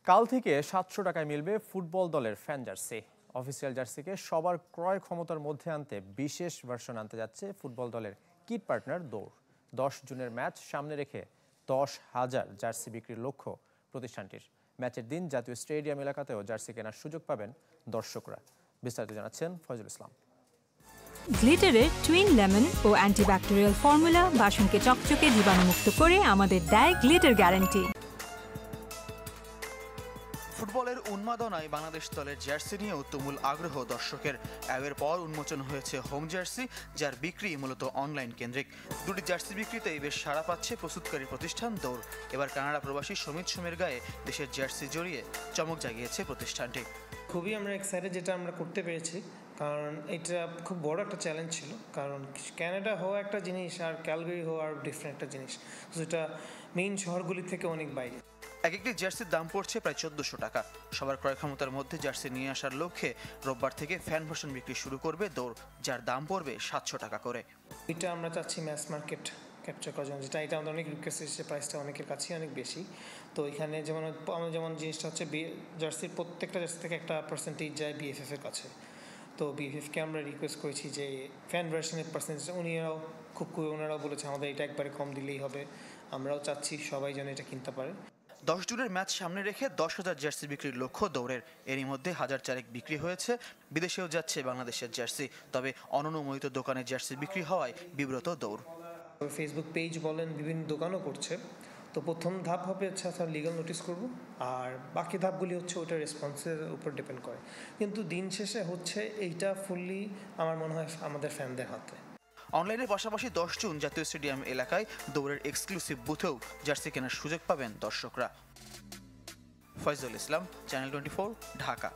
কাল থেকে ৭০০ টাকায় মিলবে ফুটবল দলের ফ্যান জার্সি। অফিসিয়াল জার্সিকে সবার ক্রয় ক্ষমতার মধ্যে আনতে বিশেষ ভার্সন আনতে যাচ্ছে ফুটবল দলের কিট পার্টনার দৌড়। ১০ জুনের ম্যাচ সামনে রেখে ১০,০০০ জার্সি বিক্রির লক্ষ্য প্রতিষ্ঠানটির। ম্যাচের দিন জাতীয় স্টেডিয়াম এলাকাতেও জার্সি কেনার সুযোগ পাবেন দর্শকরা। বিস্তারিত জানাচ্ছেন ফয়জুল ইসলাম। গ্লিটারের টুইন লেমন ও অ্যান্টিব্যাকটেরিয়াল ফর্মুলা বাসনকে চকচকে জীবাণুমুক্ত করে আমাদের দেয় গ্লিটার গ্যারান্টি। ফুটবলের উন্মাদনায় বাংলাদেশ দলের জার্সি নিয়েও তুমুল আগ্রহ দর্শকের। এর পর উন্মোচন হয়েছে হোম জার্সি, যার বিক্রি মূলত অনলাইন কেন্দ্রিক। দুটি জার্সি বিক্রিতেই বেশ সাড়া পাচ্ছে প্রস্তুতকারী প্রতিষ্ঠান দৌড়। এবার কানাডা প্রবাসী সমিত সোমের গায়ে দেশের জার্সি জড়িয়ে চমক জাগিয়েছে প্রতিষ্ঠানটি। খুবই আমরা এক্সাইটেড যেটা আমরা করতে পেরেছি, কারণ এটা খুব বড় একটা চ্যালেঞ্জ ছিল। কারণ ক্যানাডা হওয়া একটা জিনিস আর ক্যালগারি হওয়া আর ডিফারেন্ট একটা জিনিস, যেটা মেইন শহরগুলি থেকে অনেক বাইরে। এক একটি জার্সির দাম পড়ছে প্রায় ১৪০০ টাকা। সবার ক্রয় ক্ষমতার মধ্যে জার্সি নিয়ে আসার লক্ষ্যে রোববার থেকে ফ্যান ভার্সন বিক্রি শুরু করবে দৌড়, যার দাম পড়বে ৭০০ টাকা করে। এটা আমরা চাচ্ছি ম্যাস মার্কেট ক্যাপচার করার জন্য, যেটা এটা আমাদের অনেক রিকোয়েস্ট এসেছে, প্রাইসটা অনেকের কাছেই অনেক বেশি। তো এখানে যেমন জিনিসটা হচ্ছে জার্সির প্রত্যেকটা জার্সি থেকে একটা পার্সেন্টেজ যায় বিএফএফ এর কাছে। তো বিএফএফকে আমরা রিকোয়েস্ট করেছি যে ফ্যান ভার্সনের পার্সেন্টেজ ওনারাও বলেছে আমাদের এটা একবারে কম দিলেই হবে। আমরাও চাচ্ছি সবাই যেন এটা কিনতে পারে। ১০ জুনের ম্যাচ সামনে রেখে ১০,০০০ জার্সি বিক্রির লক্ষ্য দৌড়ের। এরই মধ্যে ১০০০ বিক্রি হয়েছে। বিদেশেও যাচ্ছে বাংলাদেশের জার্সি, তবে অননুমোদিত দোকানে জার্সি বিক্রি হওয়ায় বিব্রত দৌড়। ফেসবুক পেজ বলেন, বিভিন্ন দোকানও করছে। তো প্রথম ধাপ হবে হচ্ছে লিগাল নোটিস করব, আর বাকি ধাপগুলি হচ্ছে ওটার রেসপন্সের উপর ডিপেন্ড করে। কিন্তু দিন শেষে হচ্ছে এইটা ফুললি আমার মনে হয় আমাদের ফ্যানদের হাতে। অনলাইনের পাশাপাশি ১০ জুন জাতীয় স্টেডিয়াম এলাকায় দৌড়ের এক্সক্লুসিভ বুথেও জার্সি কেনার সুযোগ পাবেন দর্শকরা। ফয়জুল ইসলাম, চ্যানেল 24, ঢাকা।